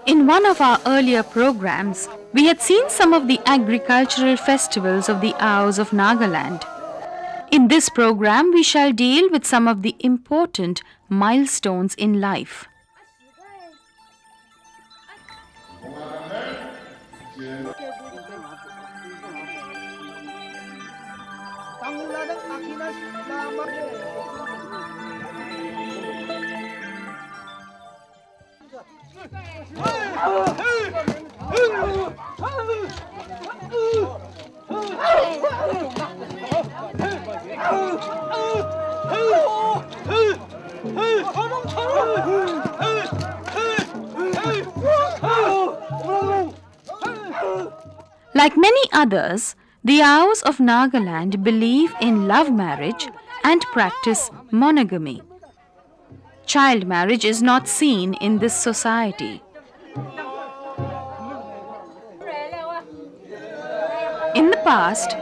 In one of our earlier programs, we had seen some of the agricultural festivals of the Aos of Nagaland. In this program, we shall deal with some of the important milestones in life. Like many others, the Aos of Nagaland believe in love marriage and practice monogamy. Child marriage is not seen in this society. In the past,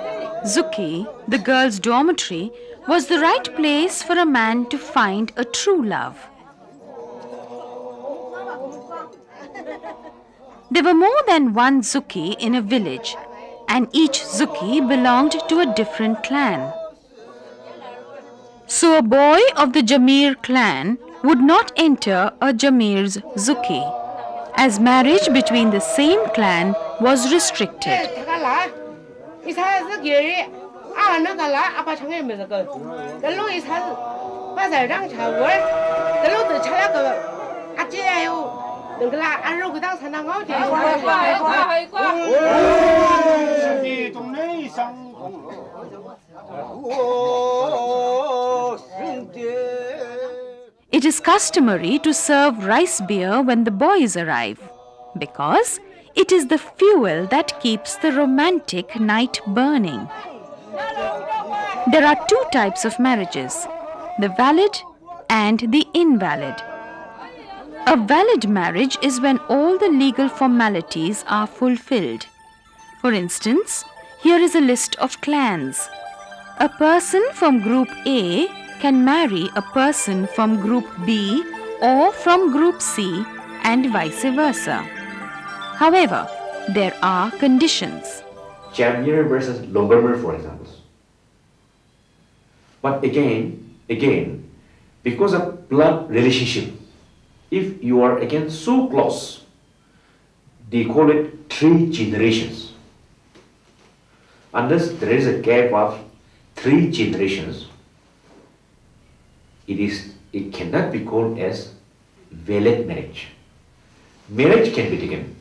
Zuki, the girls' dormitory, was the right place for a man to find a true love. There were more than one Zuki in a village, and each Zuki belonged to a different clan. So a boy of the Jamir clan would not enter a Jamir's Zuki, as marriage between the same clan was restricted. It is customary to serve rice beer when the boys arrive, because it is the fuel that keeps the romantic night burning. There are two types of marriages, the valid and the invalid. A valid marriage is when all the legal formalities are fulfilled. For instance, here is a list of clans. A person from group A can marry a person from group B or from group C and vice versa. However, there are conditions. Jamir versus Longomer, for example. But again, because of blood relationship, if you are again so close, they call it 3 generations. Unless there is a gap of 3 generations, it cannot be called as valid marriage. Marriage can be taken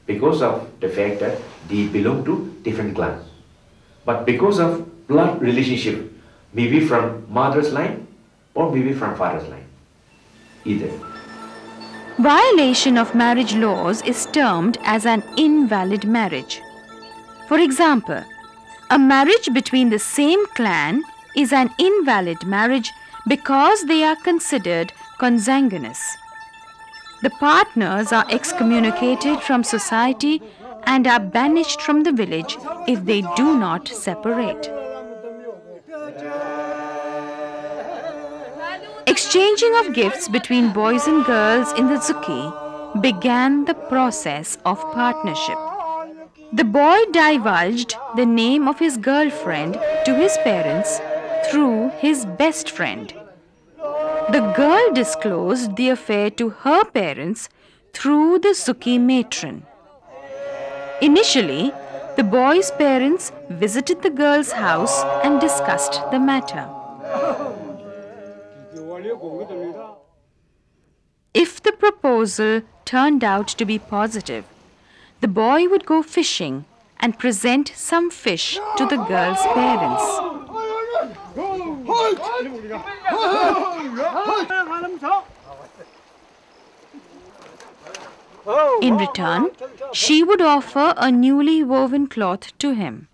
because of the fact that they belong to different clans. But because of blood relationship, maybe from mother's line or maybe from father's line, either. Violation of marriage laws is termed as an invalid marriage. For example, a marriage between the same clan is an invalid marriage because they are considered consanguineous. The partners are excommunicated from society and are banished from the village if they do not separate. Exchanging of gifts between boys and girls in the Zuki began the process of partnership. The boy divulged the name of his girlfriend to his parents through his best friend. The girl disclosed the affair to her parents through the Zuki matron. Initially, the boy's parents visited the girl's house and discussed the matter. If the proposal turned out to be positive, the boy would go fishing and present some fish to the girl's parents. In return, she would offer a newly woven cloth to him.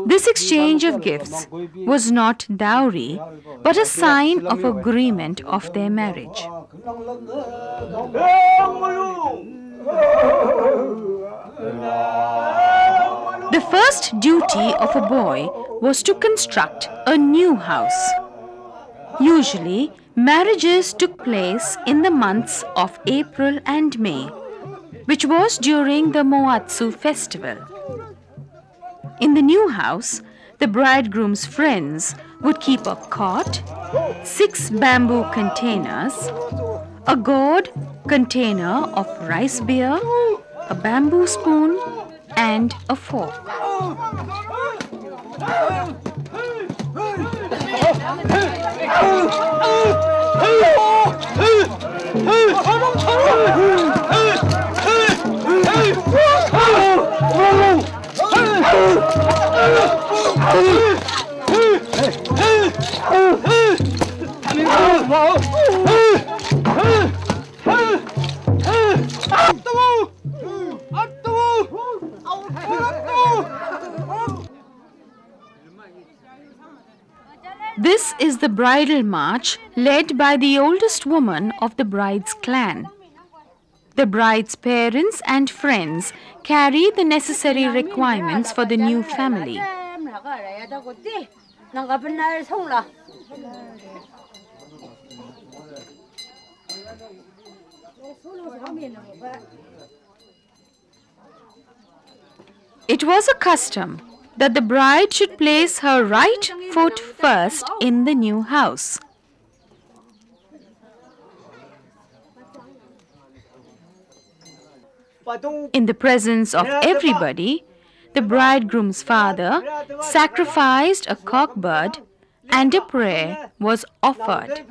This exchange of gifts was not dowry, but a sign of agreement of their marriage. The first duty of a boy was to construct a new house. Usually, marriages took place in the months of April and May, which was during the Moatsu festival. In the new house, the bridegroom's friends would keep a cot, 6 bamboo containers, a gourd container of rice beer, a bamboo spoon, and a fork. This is the bridal march led by the oldest woman of the bride's clan. The bride's parents and friends carry the necessary requirements for the new family. It was a custom that the bride should place her right foot first in the new house. In the presence of everybody, the bridegroom's father sacrificed a cockbird and a prayer was offered.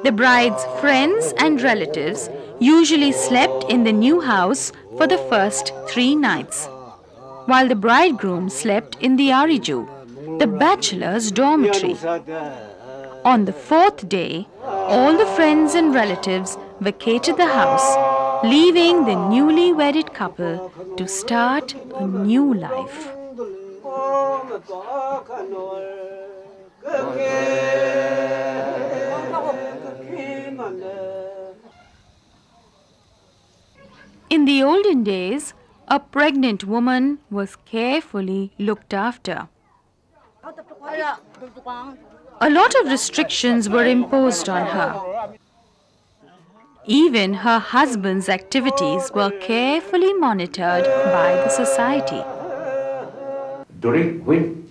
The bride's friends and relatives usually slept in the new house for the first 3 nights, while the bridegroom slept in the ariju, the bachelor's dormitory. On the 4th day, all the friends and relatives vacated the house, leaving the newly wedded couple to start a new life. In the olden days, a pregnant woman was carefully looked after. A lot of restrictions were imposed on her. Even her husband's activities were carefully monitored by the society. When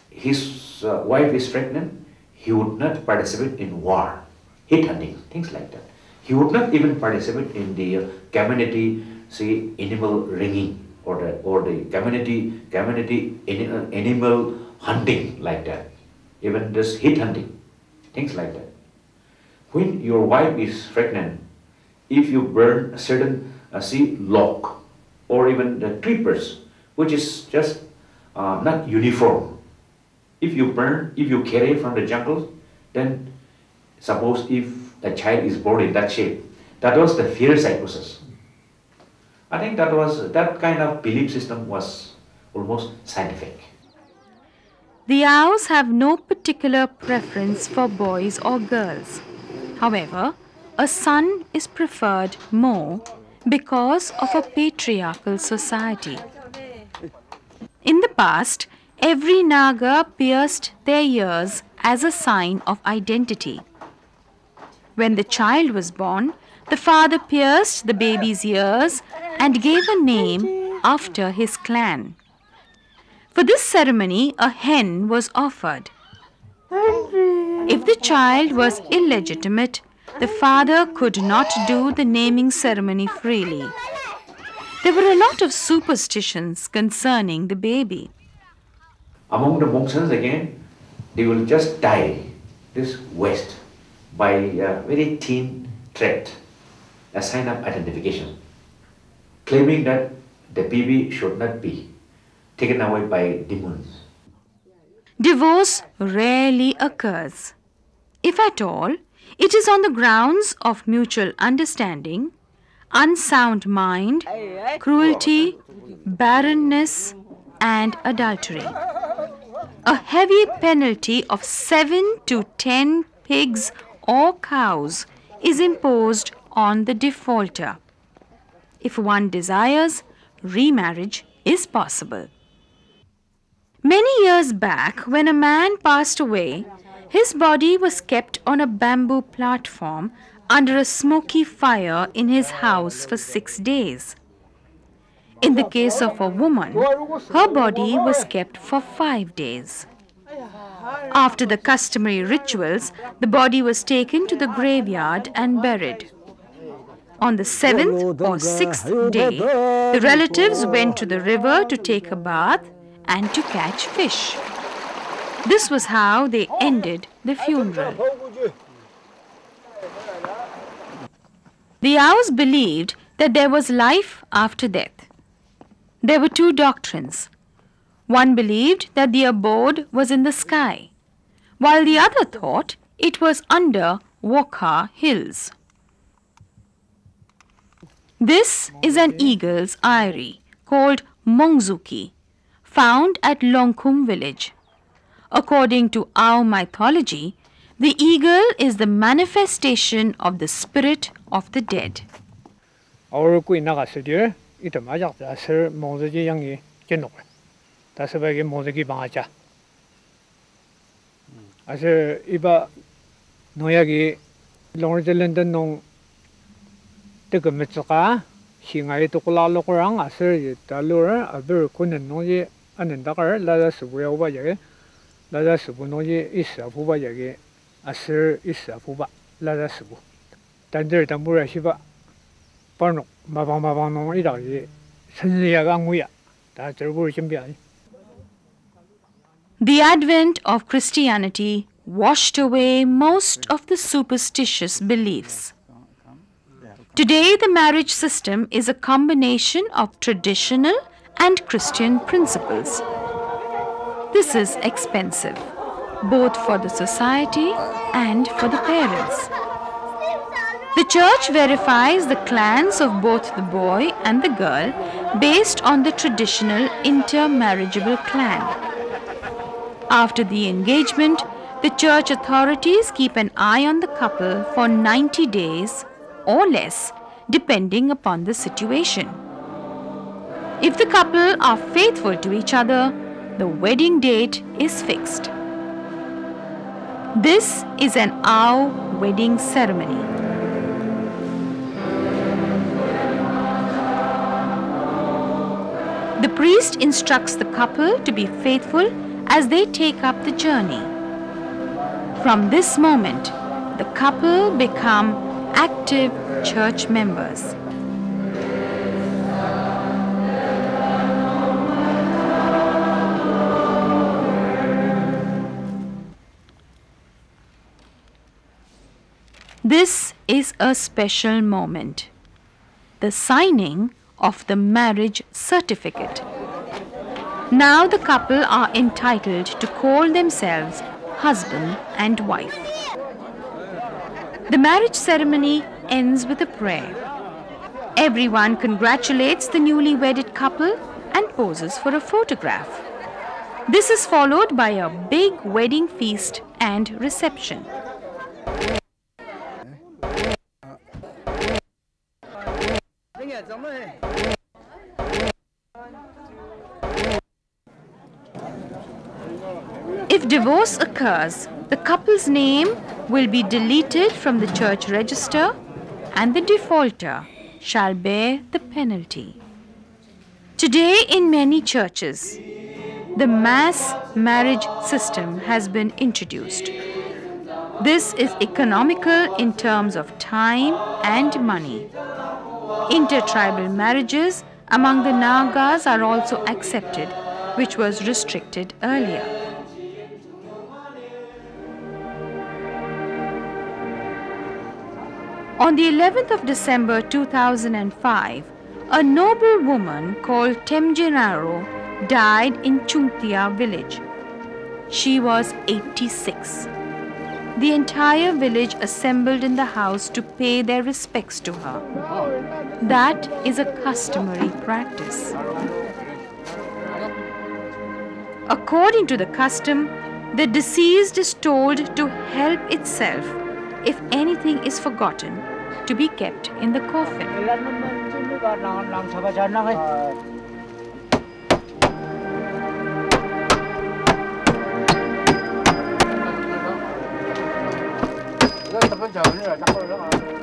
his wife is pregnant, he would not participate in war, hit hunting, things like that. He would not even participate in the community, say, animal ringing or the community animal hunting like that. Even this hit hunting, things like that. When your wife is pregnant, if you burn a certain log or even the creepers, which is just not uniform. If you burn, if you carry from the jungle, then suppose if the child is born in that shape, that was the fear psychosis. I think that kind of belief system was almost scientific. The Aos have no particular preference for boys or girls. However, a son is preferred more because of a patriarchal society. In the past, every Naga pierced their ears as a sign of identity. When the child was born, the father pierced the baby's ears and gave a name after his clan. For this ceremony, a hen was offered. If the child was illegitimate, the father could not do the naming ceremony freely. There were a lot of superstitions concerning the baby. Among the Mongsans again, they will just tie this waist by a very thin thread, a sign of identification, claiming that the baby should not be taken away by demons. Divorce rarely occurs. If at all, it is on the grounds of mutual understanding, unsound mind, cruelty, barrenness, and adultery. A heavy penalty of 7 to 10 pigs or cows is imposed on the defaulter. If one desires, remarriage is possible. Many years back, when a man passed away, his body was kept on a bamboo platform under a smoky fire in his house for 6 days. In the case of a woman, her body was kept for 5 days. After the customary rituals, the body was taken to the graveyard and buried. On the 7th or 6th day, the relatives went to the river to take a bath and to catch fish. This was how they ended the funeral. The Yaos believed that there was life after death. There were 2 doctrines. One believed that the abode was in the sky, while the other thought it was under Wokha hills. This is an eagle's eyrie called Mongzuki, found at Longkhum village. According to Ao mythology, the eagle is the manifestation of the spirit of the dead. Our Queen Naga Studio, it a major, Sir Mozaki Yangi, General. That's a very Mozaki Bangacha. As a Iba Noyagi, Longland non Take Mitsuka, Shingai to Kula Lokorang, a Sir Talura, a very Kunan Noye, and in Dakar, let us wear Wayage, let us Bunoye is a Fubayage, a Sir is a Fuba, let us go. Tander Tambura Shiva, Parno, Mavano Ida, Sanyaganguya, that's a word champion. The advent of Christianity washed away most of the superstitious beliefs. Today, the marriage system is a combination of traditional and Christian principles. This is expensive, both for the society and for the parents. The church verifies the clans of both the boy and the girl based on the traditional intermarriageable clan. After the engagement, the church authorities keep an eye on the couple for 90 days or less, depending upon the situation. If the couple are faithful to each other, the wedding date is fixed. This is an Ao wedding ceremony. The priest instructs the couple to be faithful as they take up the journey. From this moment, the couple become active church members. This is a special moment, the signing of the marriage certificate. Now the couple are entitled to call themselves husband and wife. The marriage ceremony ends with a prayer. Everyone congratulates the newly wedded couple and poses for a photograph. This is followed by a big wedding feast and reception. If divorce occurs, the couple's name will be deleted from the church register and the defaulter shall bear the penalty. Today in many churches, the mass marriage system has been introduced. This is economical in terms of time and money. Intertribal marriages among the Nagas are also accepted, which was restricted earlier. On the 11th of December 2005, a noble woman called Temjenaro died in Chungtia village. She was 86. The entire village assembled in the house to pay their respects to her. That is a customary practice. According to the custom, the deceased is told to help itself if anything is forgotten to be kept in the coffin.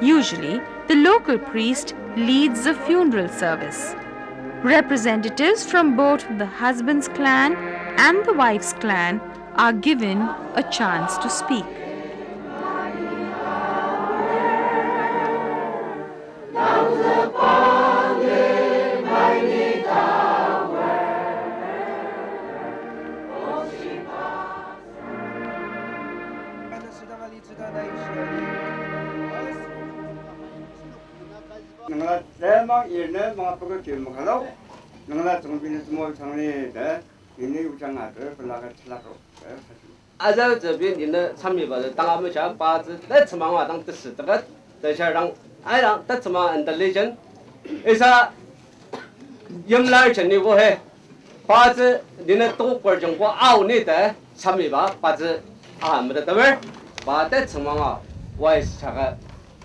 Usually, the local priest leads the funeral service. Representatives from both the husband's clan and the wife's clan are given a chance to speak. Ada这边的产品吧，当我们想把这那什么话当的是这个，这些让哎让那什么的类型，一下原来成立过嘿，把这你那多国中国奥内的产品吧，把这啊没得对不？把这什么啊，我也是这个。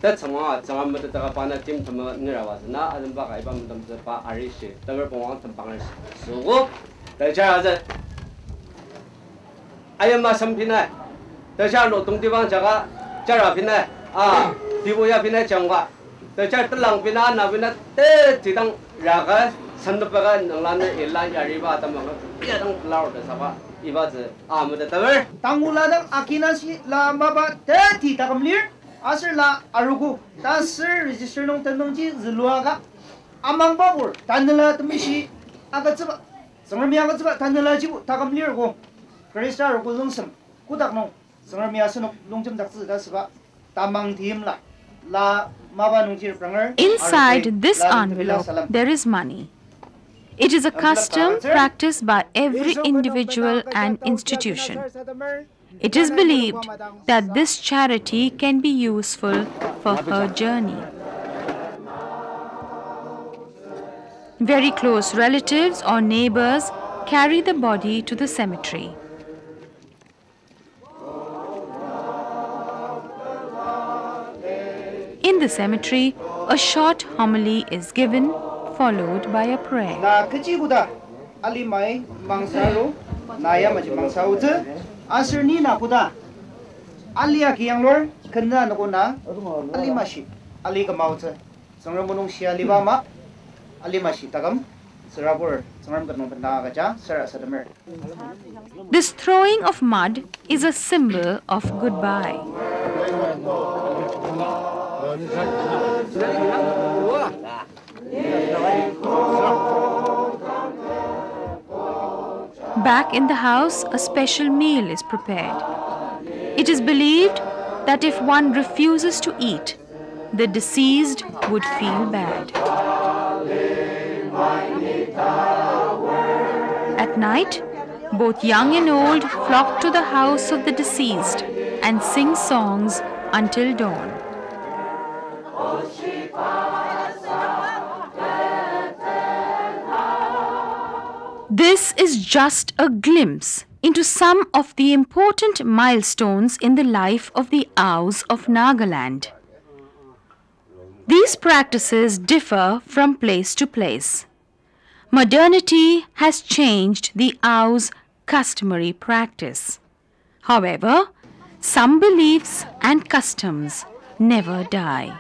这什么啊？怎么没得这个把那金什么你来话是那俺们把个一般没得这把阿里些，这边帮我们帮人事务，再加上哎呀妈生平呢，再加上东地方这个加上平呢啊，地方也平呢讲话，再加上浪平啊那边呢，这当那个生的那个能让那一来亚里巴他们个也当老的啥吧，一把子啊没得对不？当我来当阿基那些拉妈爸得提他个米儿。Asal la arugu, tasir register nong tandong ji ziluaga, amang babur, tandela temishi, agak cepat, sengermi agak cepat tandela jibu, takam liar go, kerja arugu langsam, kudak nong, sengermi asenok longjem dakzi dah sebab, tamang tim la maba nong jir pranger. Inside this envelope, there is money. It is a custom practiced by every individual and institution. It is believed that this charity can be useful for her journey. Very close relatives or neighbors carry the body to the cemetery. In the cemetery, a short homily is given, followed by a prayer. Asir ni na kuda alia ki yang lor kena na kuna ali mashi ali ka mauta sangram bunung sia liba ma ali mashi tagam serabur sangram ka nong banda ga ja sara sadamer. This throwing of mud is a symbol of goodbye. Back in the house, a special meal is prepared. It is believed that if one refuses to eat, the deceased would feel bad. At night, both young and old flock to the house of the deceased and sing songs until dawn. This is just a glimpse into some of the important milestones in the life of the Aos of Nagaland. These practices differ from place to place. Modernity has changed the Aos' customary practice. However, some beliefs and customs never die.